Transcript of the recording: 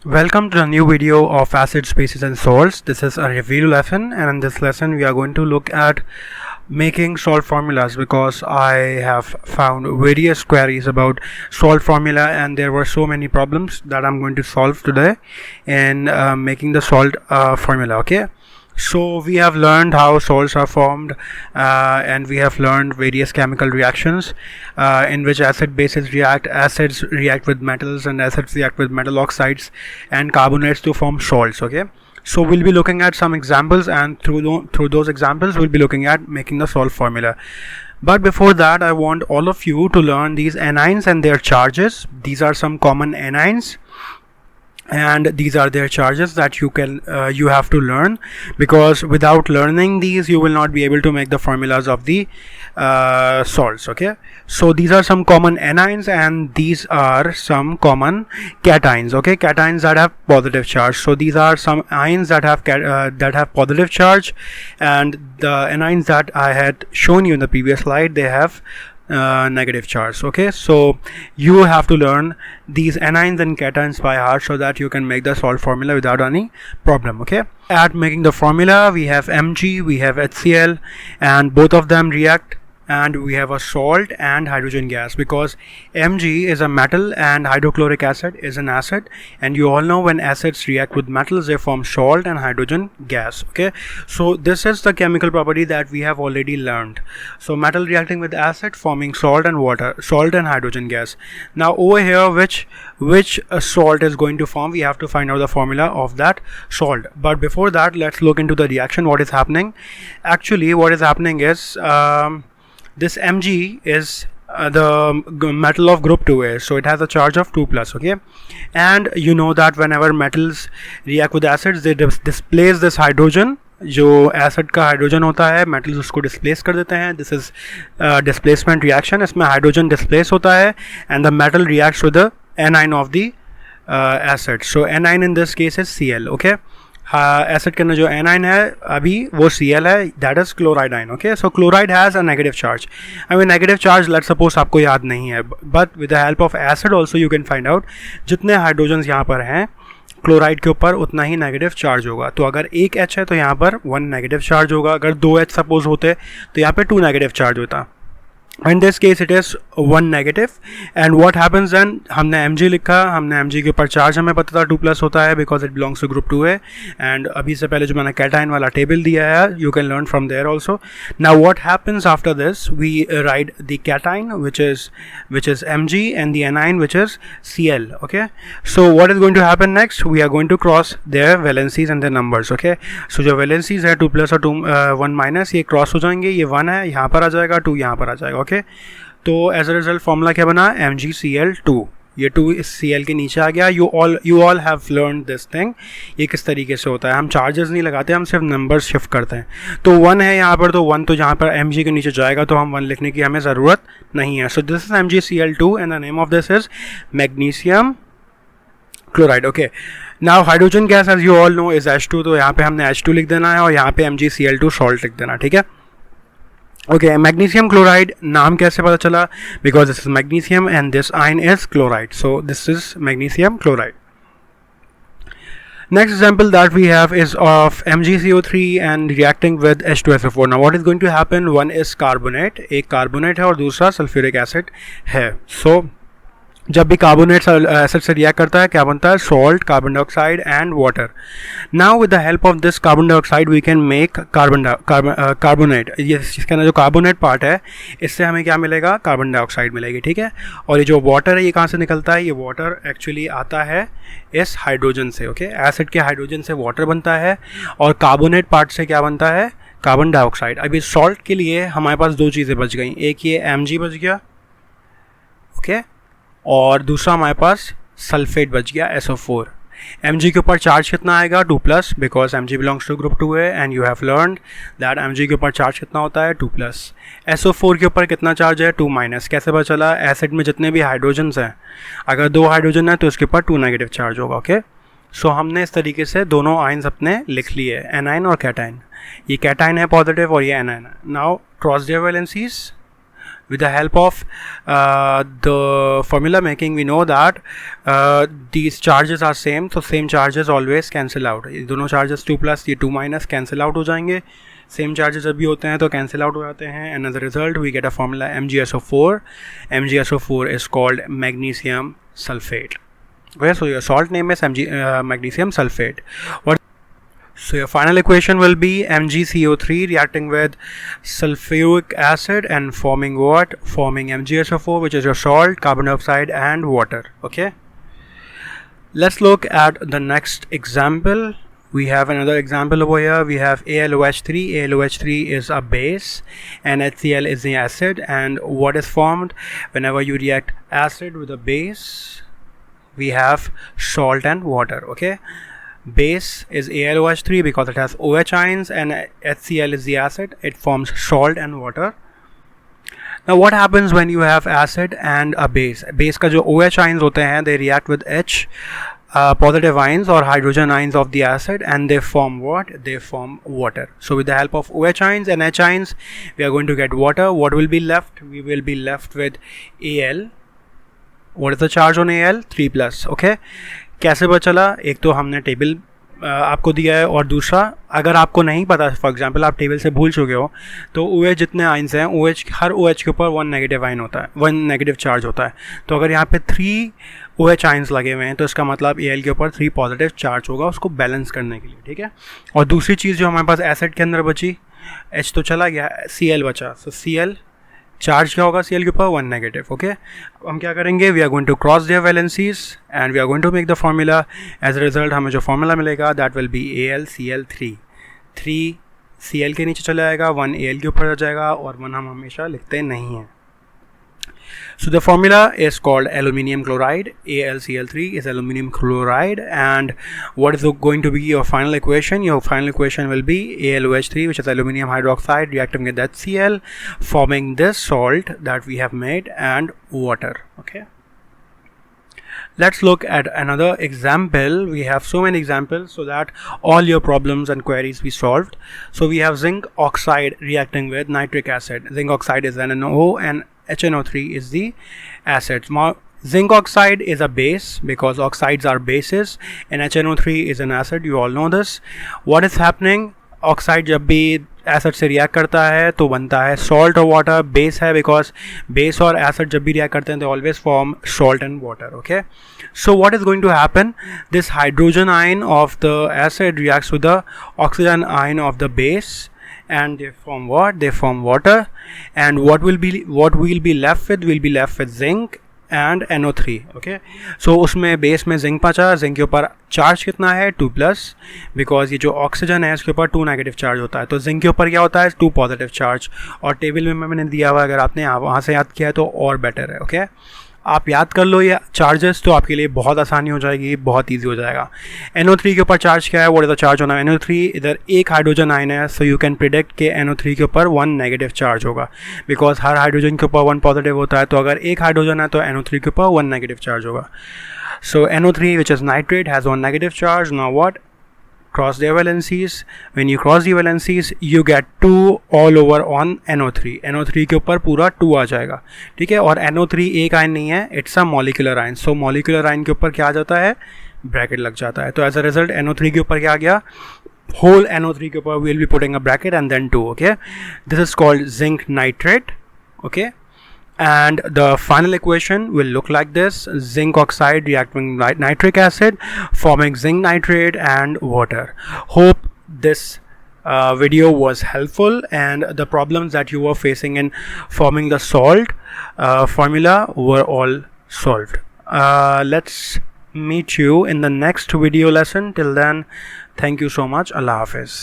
Welcome to the new video of acids, bases and salts. This is a review lesson, and in this lesson we are going to look at making salt formulas because I have found various queries about salt formula and there were so many problems that I'm going to solve today in making the salt formula. Okay, so we have learned how salts are formed and we have learned various chemical reactions in which acids react with metals and acids react with metal oxides and carbonates to form salts. Okay, so we'll be looking at some examples, and through those examples we'll be looking at making the salt formula. But before that, I want all of you to learn these anions and their charges. These are some common anions and these are their charges that you have to learn, because without learning these you will not be able to make the formulas of the salts. Okay, so these are some common anions and these are some common cations. Okay, cations that have positive charge. So these are some ions that have positive charge, and the anions that I had shown you in the previous slide, they have negative charge. Okay, so you have to learn these anions and cations by heart so that you can make the salt formula without any problem. Okay, at making the formula we have Mg, we have HCl, and both of them react and we have a salt and hydrogen gas, because Mg is a metal and hydrochloric acid is an acid, and you all know when acids react with metals they form salt and hydrogen gas. Okay, so this is the chemical property that we have already learned. So metal reacting with acid forming salt and water, salt and hydrogen gas. Now over here, which salt is going to form, we have to find out the formula of that salt. But before that, let's look into the reaction. What is happening? Actually what is happening is this Mg is the metal of group 2A, so it has a charge of 2+. Okay, and you know that whenever metals react with acids they displace this hydrogen. जो acid का hydrogen होता है metals उसको displace कर देते हैं. This is displacement reaction. इसमें hydrogen displace होता है and the metal reacts with the A9 of the acid. So A9 in this case is Cl. Okay, acid के अंदर जो एनाइन है अभी वो Cl है, that is chloride ion. Okay, so chloride has a negative charge. I mean negative charge let's suppose आपको याद नहीं है, but with the help of acid also you can find out जितने हाइड्रोजन यहाँ पर हैं क्लोराइड के ऊपर उतना ही नेगेटिव चार्ज होगा. तो अगर एक H है तो यहाँ पर 1 नेगेटिव चार्ज होगा. अगर 2 H सपोज होते तो यहाँ पे 2 नेगेटिव चार्ज होता. In this case it is 1 negative. and what happens then, हमने Mg लिखा, हमने Mg के ऊपर चार्ज हमें पता था 2+ होता है because it belongs to group 2A, and अभी से पहले जो मैंने cation वाला टेबल दिया है you can learn from there also. Now what happens after this, we write the cation which is Mg and the anion which is Cl. Okay, so what is going to happen next, we are going to cross their valencies and their numbers. Okay, so जो valencies है 2+ और 1- ये cross हो जाएंगे, ये 1 है यहाँ पर आ जाएगा, 2 यहाँ पर आ जाएगा. ओके, तो एज अ रिजल्ट फॉर्मूला क्या बना, MgCl2. ये 2 इस Cl के नीचे आ गया. You all have learn this thing. ये किस तरीके से होता है, हम चार्जेस नहीं लगाते, हम सिर्फ नंबर्स शिफ्ट करते हैं. तो 1 है यहाँ पर, तो 1 तो जहाँ पर Mg के नीचे जाएगा तो हम 1 लिखने की हमें ज़रूरत नहीं है. So this is MgCl2 and the name of this is magnesium chloride. Okay, now hydrogen gas as you all know is H2, तो यहाँ पे हमने H2 लिख देना है और यहाँ पे MgCl2 सॉल्ट लिख देना. ठीक है. ओके, मैग्नीशियम क्लोराइड नाम कैसे पता चला, because this is magnesium and this ion is chloride, so this is magnesium chloride. Next example that we have is of MgCO3 and reacting with H2SO4. Now what is going to happen, one is carbonate, एक carbonate है और दूसरा sulfuric acid है. So जब भी carbonate acid से react करता है क्या बनता है, salt, carbon dioxide and water. Now with the help of this carbon dioxide we can make carbonate. ये इसके अंदर जो कार्बोनेट पार्ट है इससे हमें क्या मिलेगा, कार्बन डाइऑक्साइड मिलेगी. ठीक है, और ये जो वाटर है ये कहाँ से निकलता है, ये वाटर एक्चुअली आता है इस हाइड्रोजन से. ओके, एसिड के हाइड्रोजन से वाटर बनता है और कार्बोनेट पार्ट से क्या बनता है, कार्बन डाइऑक्साइड. अभी सॉल्ट के लिए हमारे पास 2 चीज़ें बच गई, एक ये Mg बच गया. ओके, और दूसरा हमारे पास सल्फेट बच गया SO4. Mg के ऊपर चार्ज कितना आएगा, 2+, because Mg belongs to group 2A and you have learned that Mg के ऊपर चार्ज कितना होता है, 2+. SO4 के ऊपर कितना चार्ज है, 2-. कैसे पता चला, एसिड में जितने भी हाइड्रोजन्स हैं अगर 2 हाइड्रोजन है तो उसके ऊपर 2 नेगेटिव चार्ज होगा. ओके, सो हमने इस तरीके से दोनों आयन्स अपने लिख लिए, एनाइन और कैटाइन. ये कैटाइन है पॉजिटिव और ये एनाइन है. Now cross their valencies, With the help of the formula making, we know that these charges are same, so same charges always cancel out. ये दोनों charges 2 plus ये 2 minus cancel out हो जाएंगे. Same charges जब भी होते हैं तो cancel out हो जाते हैं, and as a result we get a formula MgSO4. MgSO4 is called magnesium sulfate. Okay, so your salt name is magnesium sulfate. So your final equation will be MgCO3 reacting with sulfuric acid and forming what? Forming MgSO4, which is your salt, carbon dioxide and water. Okay. Let's look at the next example. We have another example over here. We have AlOH3. AlOH3 is a base and HCl is the acid. And what is formed whenever you react acid with a base? We have salt and water. Okay. Base is AlOH3 because it has OH ions, and HCl is the acid. It forms salt and water. Now what happens when you have acid and a base? Base का जो OH ions होते हैं, they react with H positive ions or hydrogen ions of the acid, and they form what? They form water. So with the help of OH ions and H ions, we are going to get water. What will be left? We will be left with Al. What is the charge on Al? 3 plus. Okay. कैसे पता चला? एक तो हमने table आपको दिया है, और दूसरा अगर आपको नहीं पता, फॉर एग्जांपल आप टेबल से भूल चुके हो, तो OH जितने आइंस हैं, OH हर OH के ऊपर 1 नेगेटिव आइन होता है, 1 नेगेटिव चार्ज होता है. तो अगर यहाँ पे 3 OH आइंस लगे हुए हैं तो इसका मतलब Al के ऊपर 3 पॉजिटिव चार्ज होगा, उसको बैलेंस करने के लिए. ठीक है. और दूसरी चीज़ जो हमारे पास एसिड के अंदर बची, H तो चला गया, Cl बचा. सो Cl चार्ज क्या होगा Cl के ऊपर? 1 नेगेटिव. ओके. हम क्या करेंगे? We are going to cross their valencies and we are going to make the formula. As a result हमें जो फॉर्मूला मिलेगा that will be AlCl3. 3 Cl के नीचे चला जाएगा, 1 Al के ऊपर आ जाएगा, और 1 हम हमेशा लिखते नहीं हैं. So the formula is called aluminium chloride. AlCl3 is aluminium chloride. And what is going to be your final equation? Your final equation will be AlOH3, which is aluminium hydroxide, reacting with HCl, forming this salt that we have made, and water. Okay. Let's look at another example. We have so many examples so that all your problems and queries be solved. So we have zinc oxide reacting with nitric acid. Zinc oxide is NaO and HNO3 is the acid. Zinc oxide is a base because oxides are bases, and HNO3 is an acid. You all know this. What is happening? Oxide जब भी acid से react करता है तो बनता है salt और water. Base है बिकॉज बेस और एसिड जब भी रिएक्ट करते हैं तो always form salt and water. Okay. So what is going to happen? This hydrogen ion of the acid reacts with the oxygen ion of the base, and they form what? They form water. And what we'll be left with? We'll be left with zinc and NO3. okay. So उसमें base में zinc बचा. Zinc के ऊपर charge कितना है? 2 plus, because ये जो oxygen है इसके ऊपर 2 नेगेटिव चार्ज होता है. तो जिंक के ऊपर क्या होता है? 2 पॉजिटिव चार्ज. और टेबल में मैंने दिया हुआ, अगर आपने वहाँ से याद किया है तो और बेटर है. ओके. आप याद कर लो ये चार्जेस, तो आपके लिए बहुत आसानी हो जाएगी, बहुत इजी हो जाएगा. NO3 के ऊपर चार्ज क्या है? What is the charge on NO3? इधर एक हाइड्रोजन आयन है, सो यू कैन प्रिडिक्ट कि NO3 के ऊपर 1 नेगेटिव चार्ज होगा, बिकॉज हर हाइड्रोजन के ऊपर 1 पॉजिटिव होता है. तो अगर एक हाइड्रोजन है तो NO3 के ऊपर 1 नेगेटिव चार्ज होगा. सो NO3 which is nitrate has 1 negative charge. Now what? Cross their valencies. When you cross the valencies you get 2 all over on NO3. NO3 के ऊपर पूरा 2 आ जाएगा. ठीक है. और NO3 एक आयन नहीं है, it's a molecular ion. So molecular ion के ऊपर क्या आ जाता है? ब्रैकेट लग जाता है. तो एज अ रिजल्ट NO3 के ऊपर क्या आ गया? whole NO3 के ऊपर we will be putting a bracket and then 2. okay. This is called zinc nitrate. okay. And the final equation will look like this: zinc oxide reacting with nitric acid, forming zinc nitrate and water. Hope this video was helpful, and the problems that you were facing in forming the salt formula were all solved. Let's meet you in the next video lesson. Till then, thank you so much. Allah Hafiz.